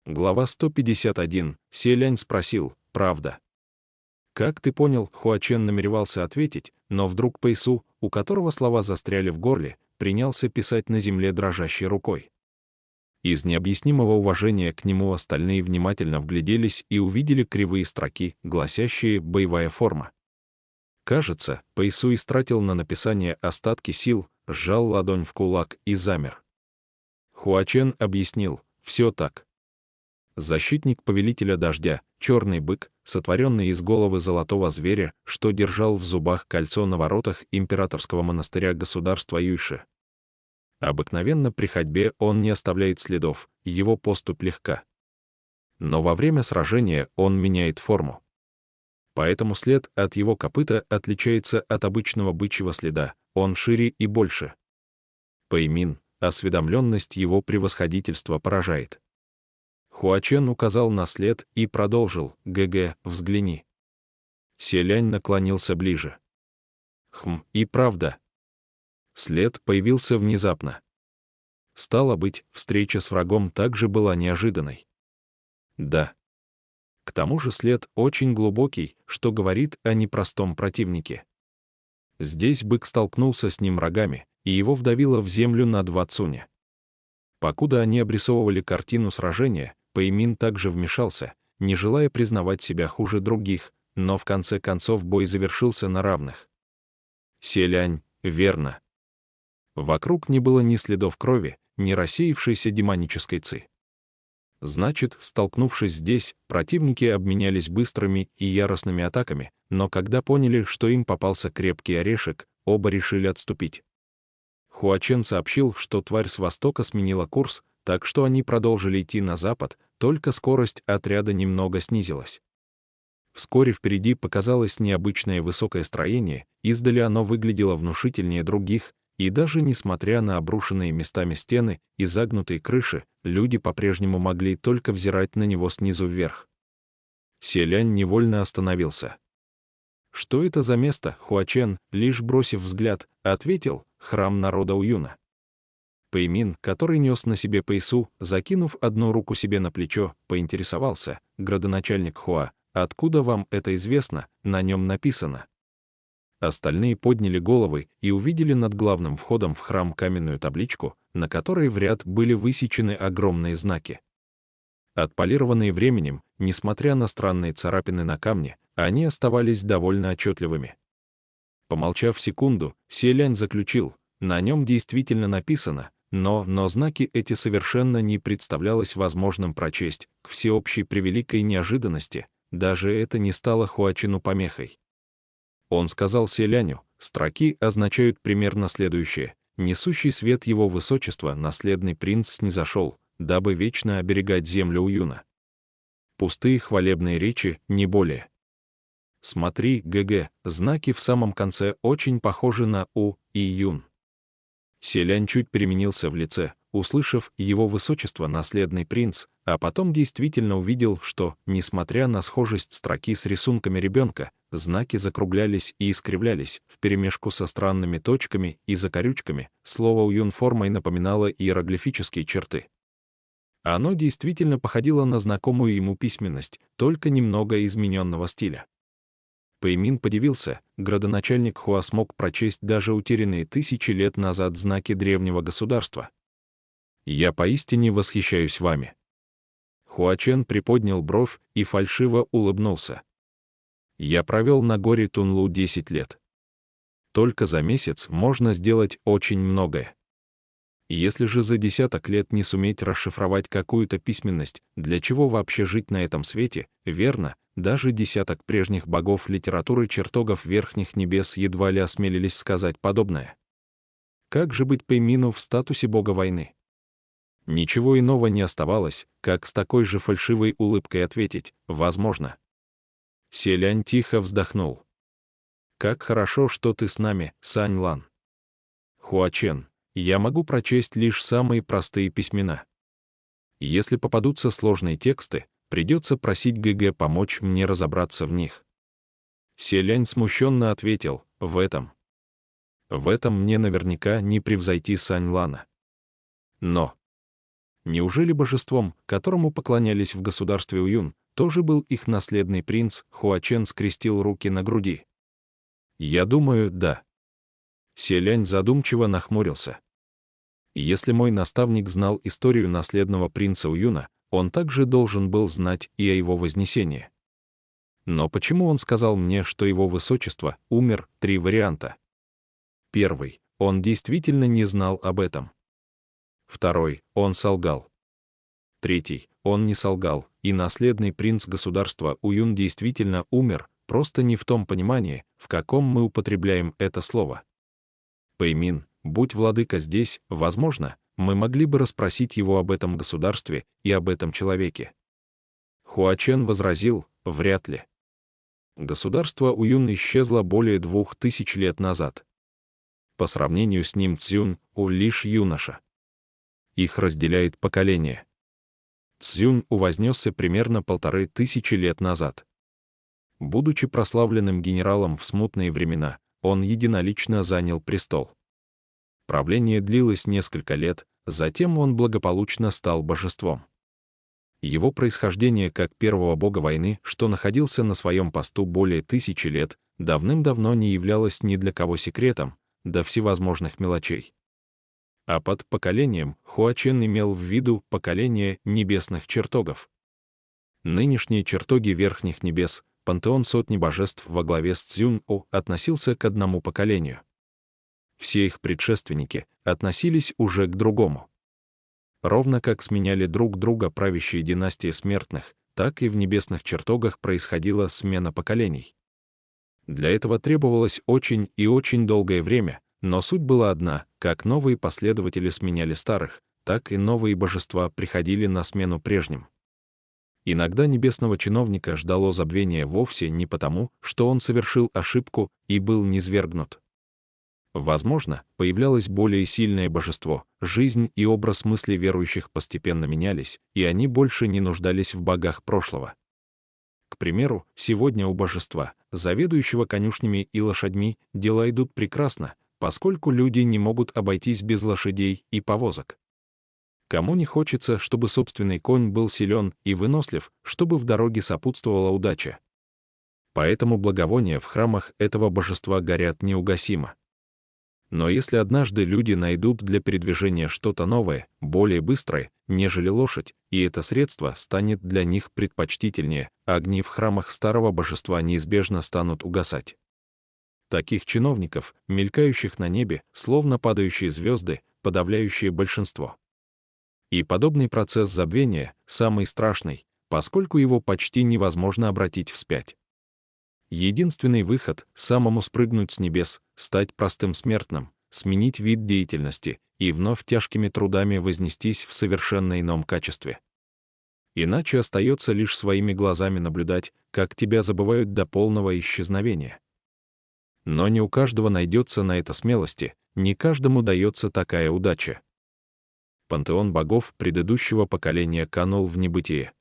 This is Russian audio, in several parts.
Глава 151. Селянь спросил, правда. Как ты понял, Хуачен намеревался ответить, но вдруг Пэйсу, у которого слова застряли в горле, принялся писать на земле дрожащей рукой. Из необъяснимого уважения к нему остальные внимательно вгляделись и увидели кривые строки, гласящие «боевая форма». Кажется, Пэйсу истратил на написание остатки сил, сжал ладонь в кулак и замер. Хуачен объяснил, все так. Защитник повелителя дождя, черный бык, сотворенный из головы золотого зверя, что держал в зубах кольцо на воротах императорского монастыря государства Юйши. Обыкновенно при ходьбе он не оставляет следов, его поступь легка. Но во время сражения он меняет форму. Поэтому след от его копыта отличается от обычного бычьего следа, он шире и больше. Пэймин, осведомленность его превосходительства поражает. Хуачен указал на след и продолжил, «ГГ, взгляни». Селянь наклонился ближе. И правда. След появился внезапно. Стало быть, встреча с врагом также была неожиданной. Да. К тому же след очень глубокий, что говорит о непростом противнике. Здесь бык столкнулся с ним рогами, и его вдавило в землю на 2 цуня. Покуда они обрисовывали картину сражения, Пэймин также вмешался, не желая признавать себя хуже других, но в конце концов бой завершился на равных. Селянь, верно. Вокруг не было ни следов крови, ни рассеявшейся демонической ци. Значит, столкнувшись здесь, противники обменялись быстрыми и яростными атаками, но когда поняли, что им попался крепкий орешек, оба решили отступить. Хуачен сообщил, что тварь с востока сменила курс, так что они продолжили идти на запад, только скорость отряда немного снизилась. Вскоре впереди показалось необычное высокое строение, издали оно выглядело внушительнее других, и даже несмотря на обрушенные местами стены и загнутые крыши, люди по-прежнему могли только взирать на него снизу вверх. Селянь невольно остановился. «Что это за место?» Хуачен, лишь бросив взгляд, ответил, «Храм народа Уюна». Пэймин, который нес на себе Пэйсу, закинув одну руку себе на плечо, поинтересовался, «Градоначальник Хуа, откуда вам это известно, на нем написано?» Остальные подняли головы и увидели над главным входом в храм каменную табличку, на которой в ряд были высечены огромные знаки. Отполированные временем, несмотря на странные царапины на камне, они оставались довольно отчетливыми. Помолчав секунду, Селянь заключил, на нем действительно написано, но знаки эти совершенно не представлялось возможным прочесть, к всеобщей превеликой неожиданности, даже это не стало Хуачену помехой. Он сказал Селяню, строки означают примерно следующее: «Несущий свет его высочества, наследный принц, снизошел, дабы вечно оберегать землю Уюна». Пустые хвалебные речи, не более. Смотри, ГГ, знаки в самом конце очень похожи на У и Юн. Селянь чуть переменился в лице, услышав «Его высочество, наследный принц», а потом действительно увидел, что, несмотря на схожесть строки с рисунками ребенка, знаки закруглялись и искривлялись, вперемешку со странными точками и закорючками, слово «Уюн» формой напоминало иероглифические черты. Оно действительно походило на знакомую ему письменность, только немного измененного стиля. Пэймин подивился, градоначальник Хуа смог прочесть даже утерянные 1000 лет назад знаки древнего государства. «Я поистине восхищаюсь вами». Хуачен приподнял бровь и фальшиво улыбнулся. «Я провел на горе Тунлу 10 лет. Только за месяц можно сделать очень многое. Если же за десяток лет не суметь расшифровать какую-то письменность, для чего вообще жить на этом свете, верно, даже десяток прежних богов литературы чертогов верхних небес едва ли осмелились сказать подобное. Как же быть Пэймину в статусе бога войны? Ничего иного не оставалось, как с такой же фальшивой улыбкой ответить «возможно». Селянь тихо вздохнул. «Как хорошо, что ты с нами, Сань Лан». Хуачен, я могу прочесть лишь самые простые письмена. Если попадутся сложные тексты, придется просить ГГ помочь мне разобраться в них. Селянь смущенно ответил, в этом мне наверняка не превзойти Сань Лана. Но Неужели божеством, которому поклонялись в государстве Уюн, тоже был их наследный принц? Хуачен скрестил руки на груди. Я думаю, да. Селянь задумчиво нахмурился. Если мой наставник знал историю наследного принца Уюна, он также должен был знать и о его вознесении. Но почему он сказал мне, что его высочество умер? 3 варианта. Первый, он действительно не знал об этом. Второй, он солгал. Третий, он не солгал, и наследный принц государства Уюн действительно умер, просто не в том понимании, в каком мы употребляем это слово. Пэймин, будь владыка здесь, возможно, мы могли бы расспросить его об этом государстве и об этом человеке. Хуачен возразил, вряд ли. Государство Уюн исчезло более 2000 лет назад. По сравнению с ним Цзюн-У лишь юноша. Их разделяет поколение. Цзюн-У вознесся примерно 1500 лет назад. Будучи прославленным генералом в смутные времена, он единолично занял престол. Правление длилось несколько лет, затем он благополучно стал божеством. Его происхождение как первого бога войны, что находился на своем посту более 1000 лет, давным-давно не являлось ни для кого секретом, до всевозможных мелочей. А под поколением Хуачен имел в виду поколение небесных чертогов. Нынешние чертоги верхних небес, пантеон сотни божеств во главе с Цзюн-У, относился к одному поколению. Все их предшественники относились уже к другому. Ровно как сменяли друг друга правящие династии смертных, так и в небесных чертогах происходила смена поколений. Для этого требовалось очень и очень долгое время, но суть была одна: как новые последователи сменяли старых, так и новые божества приходили на смену прежним. Иногда небесного чиновника ждало забвение вовсе не потому, что он совершил ошибку и был низвергнут. Возможно, появлялось более сильное божество, жизнь и образ мысли верующих постепенно менялись, и они больше не нуждались в богах прошлого. К примеру, сегодня у божества, заведующего конюшнями и лошадьми, дела идут прекрасно, поскольку люди не могут обойтись без лошадей и повозок. Кому не хочется, чтобы собственный конь был силен и вынослив, чтобы в дороге сопутствовала удача? Поэтому благовония в храмах этого божества горят неугасимо. Но если однажды люди найдут для передвижения что-то новое, более быстрое, нежели лошадь, и это средство станет для них предпочтительнее, огни в храмах старого божества неизбежно станут угасать. Таких чиновников, мелькающих на небе, словно падающие звезды, подавляющее большинство. И подобный процесс забвения самый страшный, поскольку его почти невозможно обратить вспять. Единственный выход — самому спрыгнуть с небес, стать простым смертным, сменить вид деятельности и вновь тяжкими трудами вознестись в совершенно ином качестве. Иначе остается лишь своими глазами наблюдать, как тебя забывают до полного исчезновения. Но не у каждого найдется на это смелости, не каждому дается такая удача. Пантеон богов предыдущего поколения канул в небытие.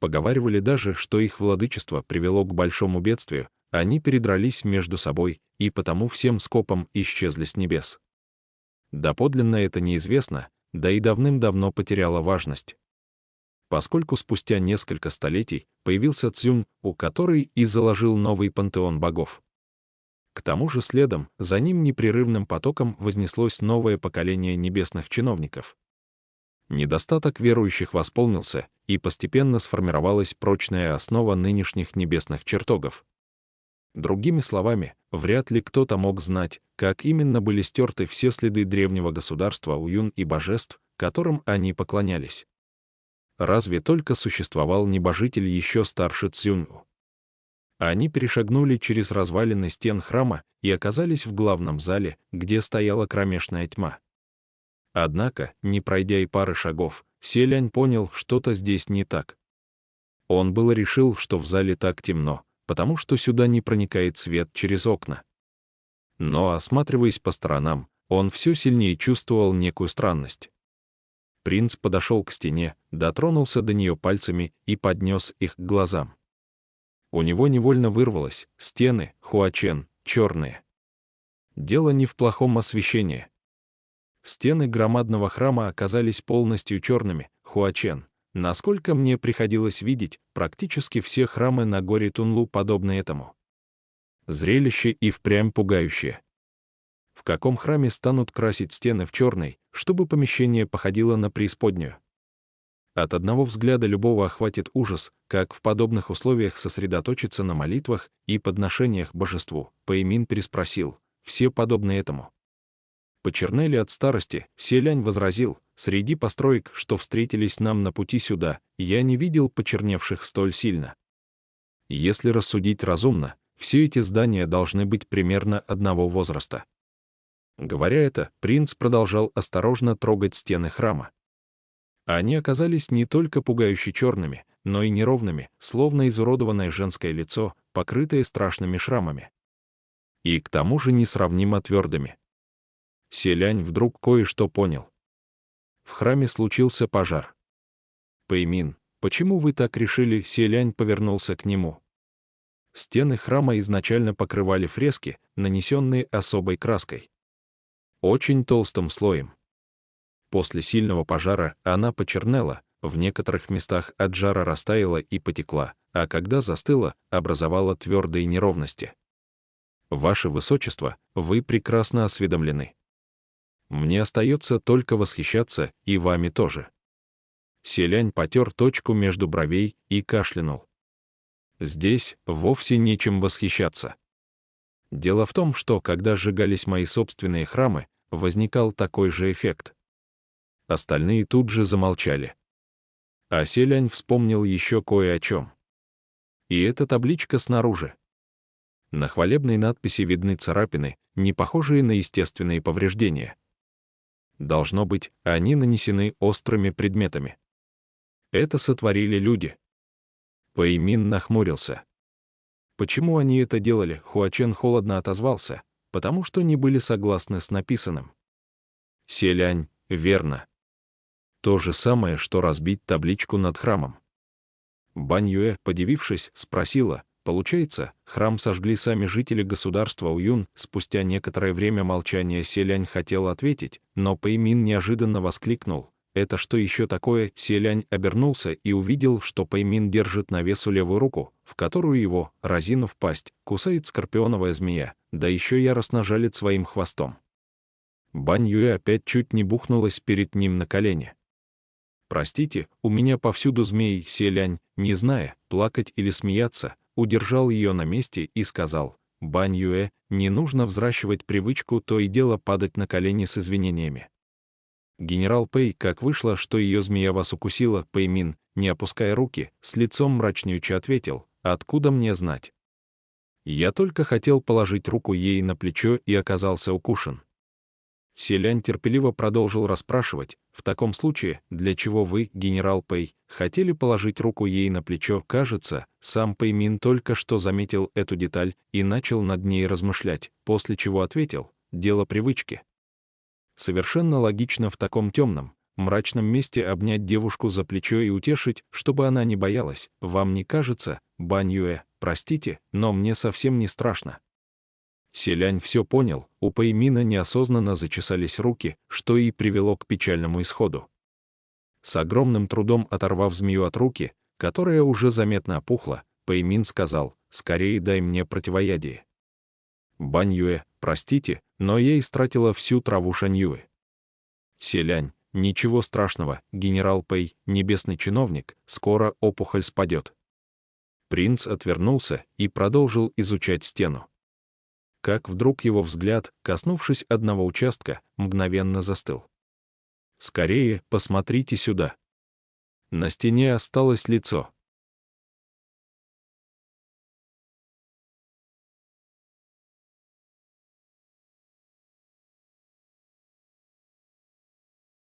Поговаривали даже, что их владычество привело к большому бедствию, они передрались между собой, и потому всем скопом исчезли с небес. Доподлинно это неизвестно, да и давным-давно потеряло важность. Поскольку спустя несколько столетий появился Цзюн-У, который и заложил новый пантеон богов. К тому же следом, за ним непрерывным потоком вознеслось новое поколение небесных чиновников. Недостаток верующих восполнился, и постепенно сформировалась прочная основа нынешних небесных чертогов. Другими словами, вряд ли кто-то мог знать, как именно были стерты все следы древнего государства Уюн и божеств, которым они поклонялись. Разве только существовал небожитель еще старше Цзюн-У. Они перешагнули через развалины стен храма и оказались в главном зале, где стояла кромешная тьма. Однако, не пройдя и пары шагов, Селянь понял, что-то здесь не так. Он было решил, что в зале так темно, потому что сюда не проникает свет через окна. Но, осматриваясь по сторонам, он все сильнее чувствовал некую странность. Принц подошел к стене, дотронулся до нее пальцами и поднес их к глазам. У него невольно вырвалось: стены, Хуачен, черные. Дело не в плохом освещении. Стены громадного храма оказались полностью черными, Хуачен. Насколько мне приходилось видеть, практически все храмы на горе Тунлу подобны этому. Зрелище и впрямь пугающее. В каком храме станут красить стены в черный, чтобы помещение походило на преисподнюю? От одного взгляда любого охватит ужас, как в подобных условиях сосредоточиться на молитвах и подношениях божеству. Пэймин переспросил, все подобны этому. Почернели от старости, Селянь возразил, среди построек, что встретились нам на пути сюда, я не видел почерневших столь сильно. Если рассудить разумно, все эти здания должны быть примерно одного возраста. Говоря это, принц продолжал осторожно трогать стены храма. Они оказались не только пугающе черными, но и неровными, словно изуродованное женское лицо, покрытое страшными шрамами. И к тому же несравнимо твердыми. Селянь вдруг кое-что понял. В храме случился пожар. Пэймин, почему вы так решили? Селянь повернулся к нему. Стены храма изначально покрывали фрески, нанесенные особой краской. Очень толстым слоем. После сильного пожара она почернела, в некоторых местах от жара растаяла и потекла, а когда застыла, образовала твердые неровности. Ваше Высочество, вы прекрасно осведомлены. Мне остается только восхищаться, и вами тоже. Селянь потер точку между бровей и кашлянул. Здесь вовсе нечем восхищаться. Дело в том, что, когда сжигались мои собственные храмы, возникал такой же эффект. Остальные тут же замолчали. А Селянь вспомнил еще кое о чем. И эта табличка снаружи. На хвалебной надписи видны царапины, не похожие на естественные повреждения. Должно быть, они нанесены острыми предметами. Это сотворили люди. Пэймин нахмурился. Почему они это делали? Хуачен холодно отозвался, потому что не были согласны с написанным. Селянь, верно. То же самое, что разбить табличку над храмом. Бань Юэ, подивившись, спросила, получается, храм сожгли сами жители государства Уюн? Спустя некоторое время молчания Селянь хотел ответить, но Пэймин неожиданно воскликнул. Это что еще такое? Селянь обернулся и увидел, что Пэймин держит на весу левую руку, в которую его, разинув пасть, кусает скорпионовая змея, да еще яростно жалит своим хвостом. Бань Юэ опять чуть не бухнулась перед ним на колени. «Простите, у меня повсюду змеи», Селянь, не зная, плакать или смеяться, удержал ее на месте и сказал, «Бань Юэ, не нужно взращивать привычку то и дело падать на колени с извинениями. Генерал Пэй, как вышло, что ее змея вас укусила?» Пэймин, не опуская руки, с лицом мрачнюче ответил, «Откуда мне знать? Я только хотел положить руку ей на плечо и оказался укушен». Селянь терпеливо продолжил расспрашивать, «В таком случае, для чего вы, генерал Пэй, хотели положить руку ей на плечо?» Кажется, сам Пэймин только что заметил эту деталь и начал над ней размышлять, после чего ответил, «Дело привычки». Совершенно логично в таком темном, мрачном месте обнять девушку за плечо и утешить, чтобы она не боялась. Вам не кажется, Бань Юэ, простите, но мне совсем не страшно. Селянь все понял, у Пэймина неосознанно зачесались руки, что и привело к печальному исходу. С огромным трудом оторвав змею от руки, которая уже заметно опухла, Пэймин сказал, «Скорее дай мне противоядие». Бань Юэ, простите, но я истратила всю траву Шаньюэ. Селянь, ничего страшного, генерал Пэй, небесный чиновник, скоро опухоль спадет. Принц отвернулся и продолжил изучать стену. Как вдруг его взгляд, коснувшись одного участка, мгновенно застыл. «Скорее, посмотрите сюда». На стене осталось лицо.